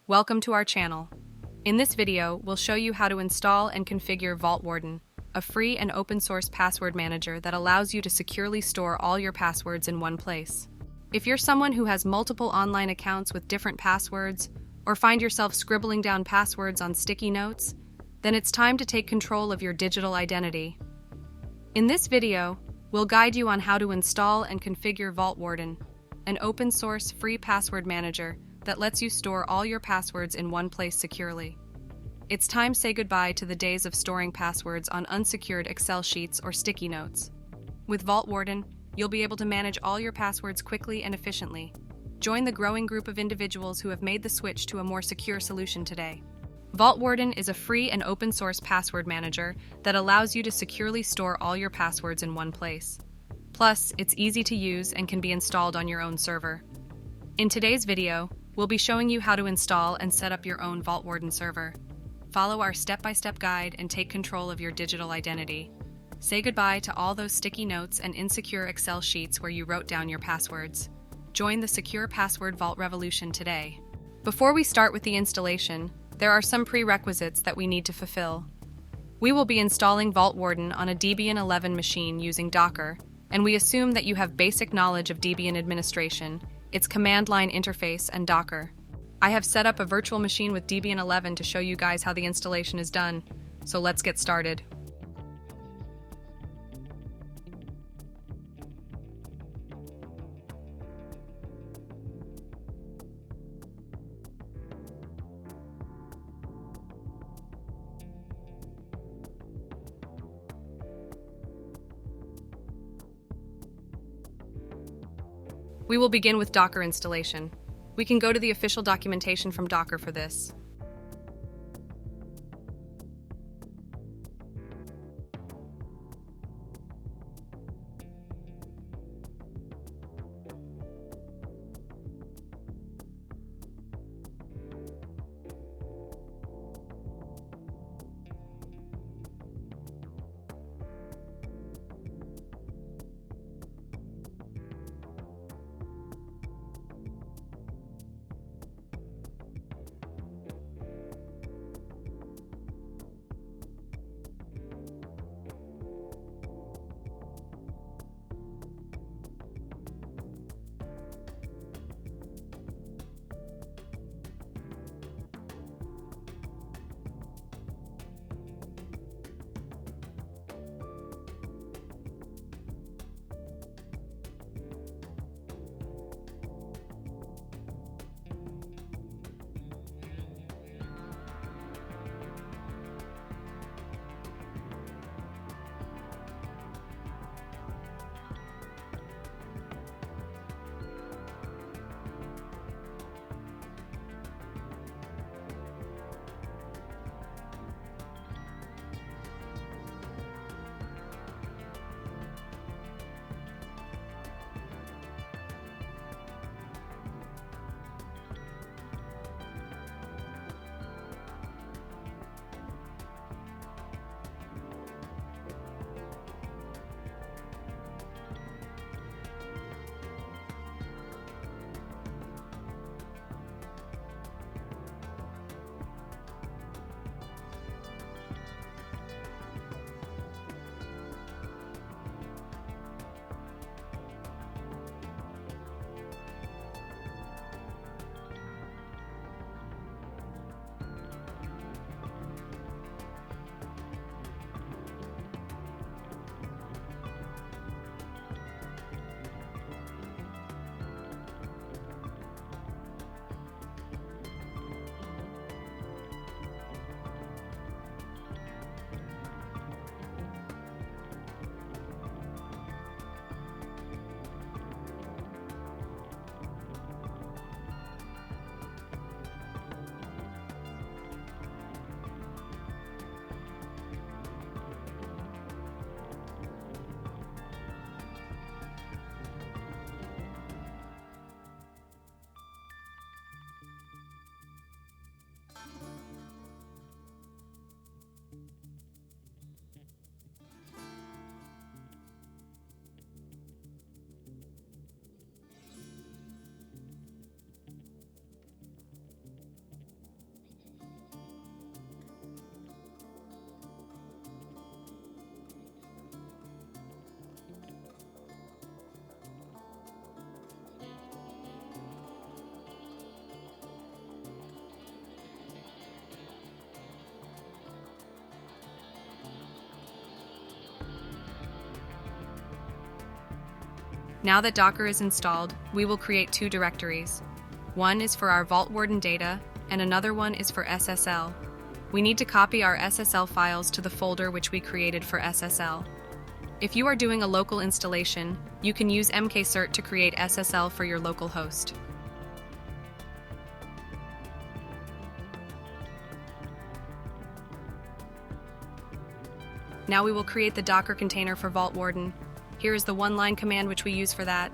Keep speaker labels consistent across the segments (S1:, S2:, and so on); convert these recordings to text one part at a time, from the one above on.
S1: Welcome to our channel. In this video, we'll show you how to install and configure Vaultwarden, a free and open source password manager that allows you to securely store all your passwords in one place. If you're someone who has multiple online accounts with different passwords, or find yourself scribbling down passwords on sticky notes, then it's time to take control of your digital identity. In this video, we'll guide you on how to install and configure Vaultwarden, an open source free password manager that lets you store all your passwords in one place securely. It's time to say goodbye to the days of storing passwords on unsecured Excel sheets or sticky notes. With Vaultwarden, you'll be able to manage all your passwords quickly and efficiently. Join the growing group of individuals who have made the switch to a more secure solution today. Vaultwarden is a free and open source password manager that allows you to securely store all your passwords in one place. Plus, it's easy to use and can be installed on your own server. In today's video, we'll be showing you how to install and set up your own Vaultwarden server. Follow our step-by-step guide and take control of your digital identity. Say goodbye to all those sticky notes and insecure Excel sheets where you wrote down your passwords. Join the Secure Password Vault revolution today. Before we start with the installation, there are some prerequisites that we need to fulfill. We will be installing Vaultwarden on a Debian 11 machine using Docker, and we assume that you have basic knowledge of Debian administration, its command line interface, and Docker. I have set up a virtual machine with Debian 11 to show you guys how the installation is done, so let's get started. We will begin with Docker installation. We can go to the official documentation from Docker for this. Now that Docker is installed, we will create two directories. One is for our Vaultwarden data, and another one is for SSL. We need to copy our SSL files to the folder which we created for SSL. If you are doing a local installation, you can use mkcert to create SSL for your local host. Now we will create the Docker container for Vaultwarden. Here is the one-line command which we use for that.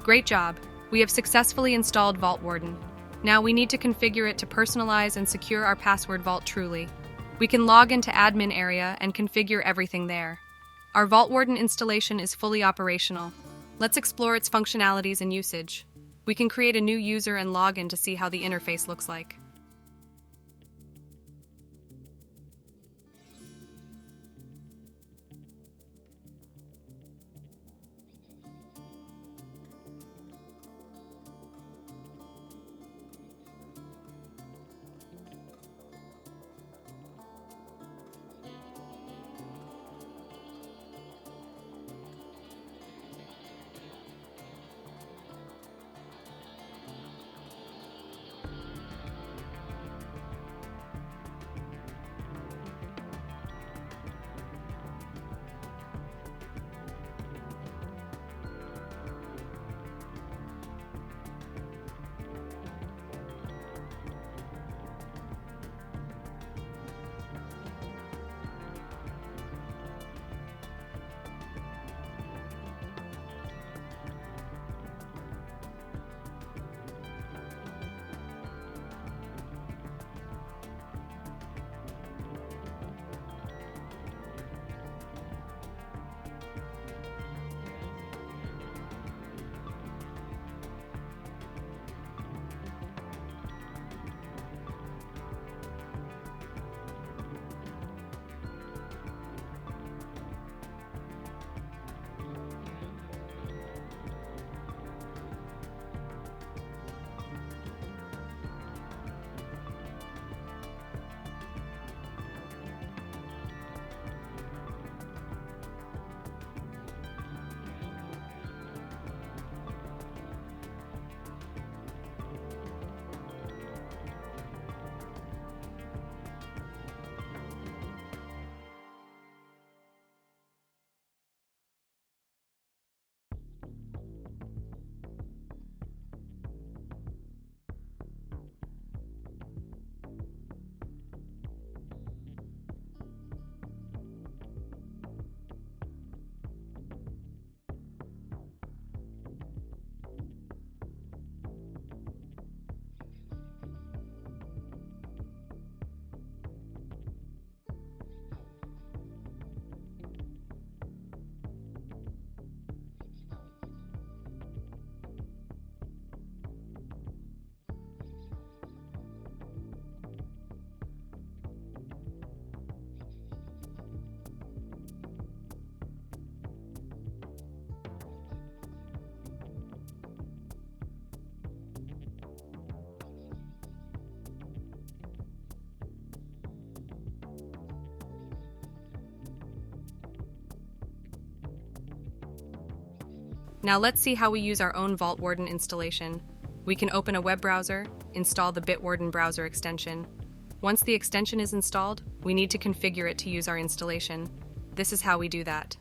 S1: Great job! We have successfully installed Vaultwarden. Now we need to configure it to personalize and secure our password vault truly. We can log into admin area and configure everything there. Our Vaultwarden installation is fully operational. Let's explore its functionalities and usage. We can create a new user and log in to see how the interface looks like. Now let's see how we use our own Vaultwarden installation. We can open a web browser, install the Bitwarden browser extension. Once the extension is installed, we need to configure it to use our installation. This is how we do that.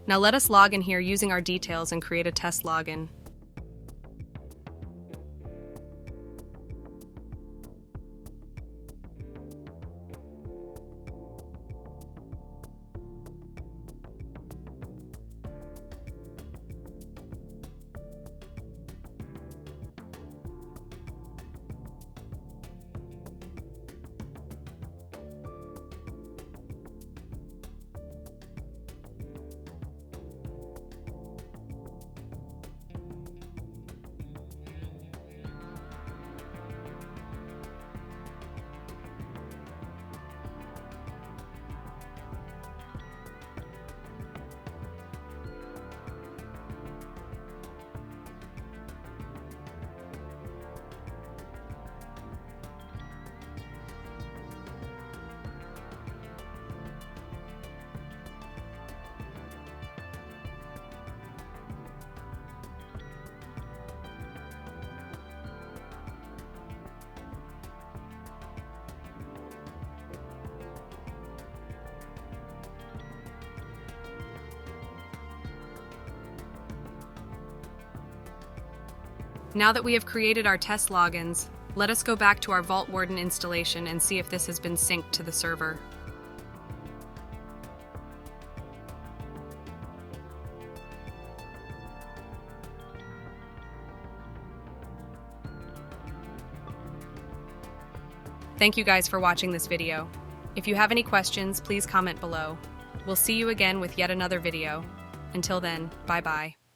S1: Now let us log in here using our details and create a test login. Now that we have created our test logins, let us go back to our Vaultwarden installation and see if this has been synced to the server. Thank you guys for watching this video. If you have any questions, please comment below. We'll see you again with yet another video. Until then, bye-bye.